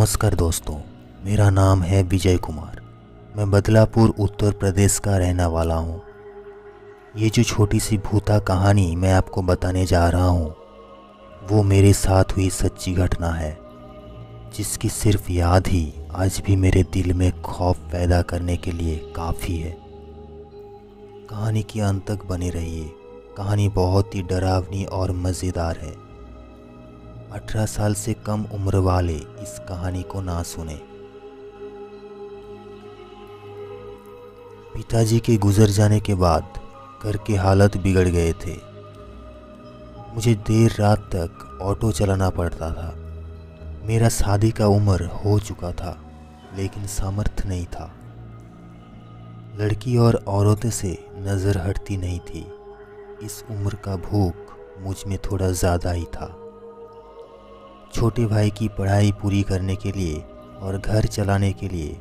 नमस्कार दोस्तों, मेरा नाम है विजय कुमार। मैं बदलापुर उत्तर प्रदेश का रहने वाला हूँ। ये जो छोटी सी भूता कहानी मैं आपको बताने जा रहा हूँ वो मेरे साथ हुई सच्ची घटना है, जिसकी सिर्फ याद ही आज भी मेरे दिल में खौफ पैदा करने के लिए काफ़ी है। कहानी के अंत तक बने रहिए। कहानी बहुत ही डरावनी और मज़ेदार है। 18 साल से कम उम्र वाले इस कहानी को ना सुने। पिताजी के गुजर जाने के बाद घर के हालत बिगड़ गए थे। मुझे देर रात तक ऑटो चलाना पड़ता था। मेरा शादी का उम्र हो चुका था, लेकिन सामर्थ्य नहीं था। लड़की और औरतों से नज़र हटती नहीं थी। इस उम्र का भूख मुझ में थोड़ा ज़्यादा ही था। छोटे भाई की पढ़ाई पूरी करने के लिए और घर चलाने के लिए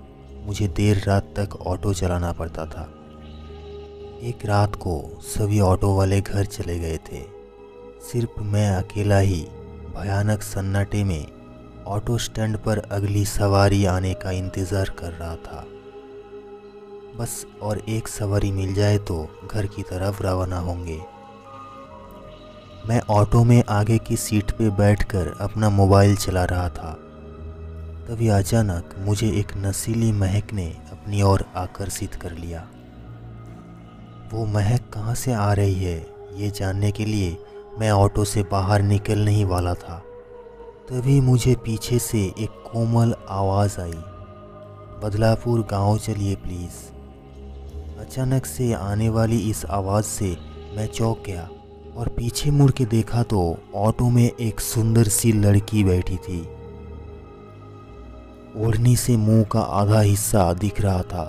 मुझे देर रात तक ऑटो चलाना पड़ता था। एक रात को सभी ऑटो वाले घर चले गए थे। सिर्फ मैं अकेला ही भयानक सन्नाटे में ऑटो स्टैंड पर अगली सवारी आने का इंतज़ार कर रहा था। बस और एक सवारी मिल जाए तो घर की तरफ रवाना होंगे। मैं ऑटो में आगे की सीट पे बैठकर अपना मोबाइल चला रहा था। तभी अचानक मुझे एक नशीली महक ने अपनी ओर आकर्षित कर लिया। वो महक कहाँ से आ रही है ये जानने के लिए मैं ऑटो से बाहर निकलने ही वाला था। तभी मुझे पीछे से एक कोमल आवाज़ आई, बदलापुर गांव चलिए प्लीज़। अचानक से आने वाली इस आवाज़ से मैं चौंक गया और पीछे मुड़ के देखा तो ऑटो में एक सुंदर सी लड़की बैठी थी। ओढ़नी से मुंह का आधा हिस्सा दिख रहा था।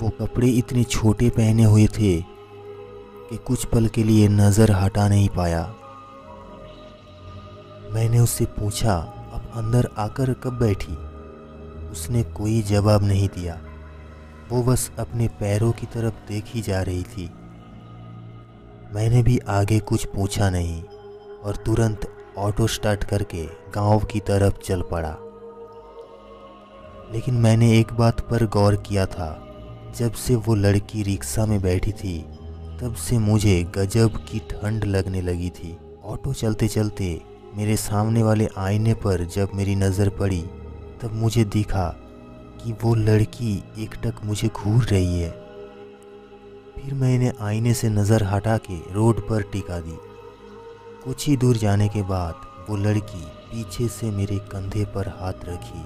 वो कपड़े इतने छोटे पहने हुए थे कि कुछ पल के लिए नज़र हटा नहीं पाया। मैंने उससे पूछा, अब अंदर आकर कब बैठी? उसने कोई जवाब नहीं दिया। वो बस अपने पैरों की तरफ देखी जा रही थी। मैंने भी आगे कुछ पूछा नहीं और तुरंत ऑटो स्टार्ट करके गांव की तरफ चल पड़ा। लेकिन मैंने एक बात पर गौर किया था, जब से वो लड़की रिक्शा में बैठी थी तब से मुझे गजब की ठंड लगने लगी थी। ऑटो चलते चलते मेरे सामने वाले आईने पर जब मेरी नज़र पड़ी तब मुझे दिखा कि वो लड़की एकटक मुझे घूर रही है। फिर मैंने आईने से नज़र हटा के रोड पर टिका दी। कुछ ही दूर जाने के बाद वो लड़की पीछे से मेरे कंधे पर हाथ रखी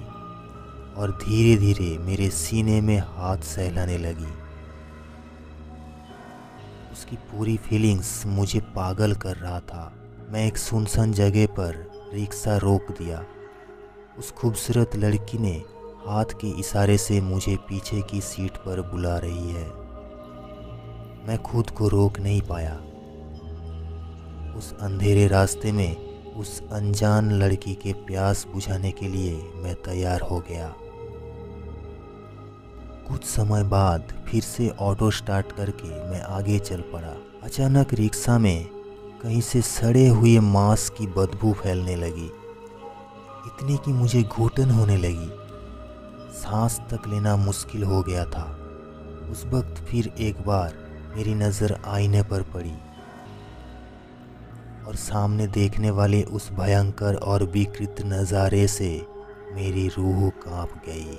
और धीरे धीरे मेरे सीने में हाथ सहलाने लगी। उसकी पूरी फीलिंग्स मुझे पागल कर रहा था। मैं एक सुनसान जगह पर रिक्शा रोक दिया। उस खूबसूरत लड़की ने हाथ के इशारे से मुझे पीछे की सीट पर बुला रही है। मैं खुद को रोक नहीं पाया। उस अंधेरे रास्ते में उस अनजान लड़की के प्यास बुझाने के लिए मैं तैयार हो गया। कुछ समय बाद फिर से ऑटो स्टार्ट करके मैं आगे चल पड़ा। अचानक रिक्शा में कहीं से सड़े हुए मांस की बदबू फैलने लगी, इतनी कि मुझे घुटन होने लगी। सांस तक लेना मुश्किल हो गया था। उस वक्त फिर एक बार मेरी नज़र आईने पर पड़ी और सामने देखने वाले उस भयंकर और विकृत नज़ारे से मेरी रूह कांप गई,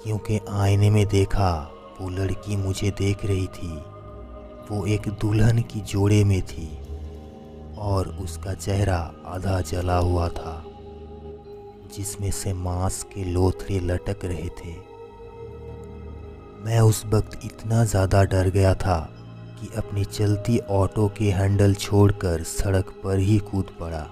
क्योंकि आईने में देखा वो लड़की मुझे देख रही थी। वो एक दुल्हन की जोड़े में थी और उसका चेहरा आधा जला हुआ था, जिसमें से मांस के लोथड़े लटक रहे थे। मैं उस वक्त इतना ज़्यादा डर गया था कि अपनी चलती ऑटो के हैंडल छोड़कर सड़क पर ही कूद पड़ा।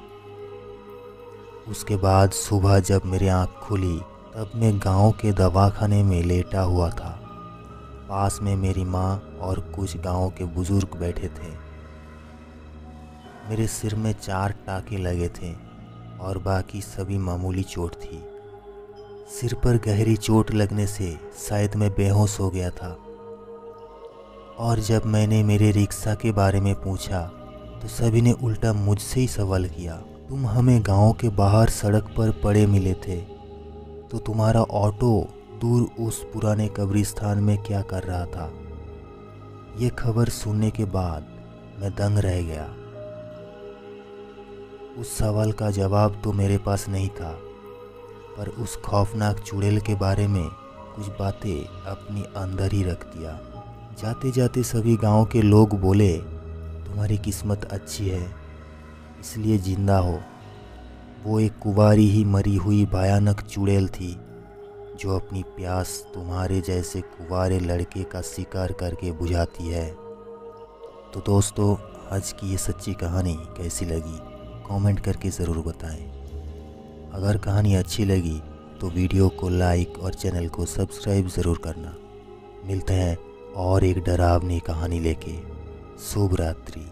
उसके बाद सुबह जब मेरी आँख खुली तब मैं गांव के दवाखाने में लेटा हुआ था। पास में मेरी माँ और कुछ गांव के बुजुर्ग बैठे थे। मेरे सिर में 4 टाँके लगे थे और बाकी सभी मामूली चोट थी। सिर पर गहरी चोट लगने से शायद मैं बेहोश हो गया था। और जब मैंने मेरे रिक्शा के बारे में पूछा तो सभी ने उल्टा मुझसे ही सवाल किया, तुम हमें गांव के बाहर सड़क पर पड़े मिले थे, तो तुम्हारा ऑटो दूर उस पुराने कब्रिस्तान में क्या कर रहा था? ये खबर सुनने के बाद मैं दंग रह गया। उस सवाल का जवाब तो मेरे पास नहीं था, पर उस खौफनाक चुड़ैल के बारे में कुछ बातें अपनी अंदर ही रख दिया। जाते जाते सभी गांव के लोग बोले, तुम्हारी किस्मत अच्छी है, इसलिए जिंदा हो। वो एक कुंवारी ही मरी हुई भयानक चुड़ैल थी, जो अपनी प्यास तुम्हारे जैसे कुंवारे लड़के का शिकार करके बुझाती है। तो दोस्तों, आज की ये सच्ची कहानी कैसी लगी कमेंट करके ज़रूर बताएं। अगर कहानी अच्छी लगी तो वीडियो को लाइक और चैनल को सब्सक्राइब ज़रूर करना। मिलते हैं और एक डरावनी कहानी लेके। शुभ रात्रि।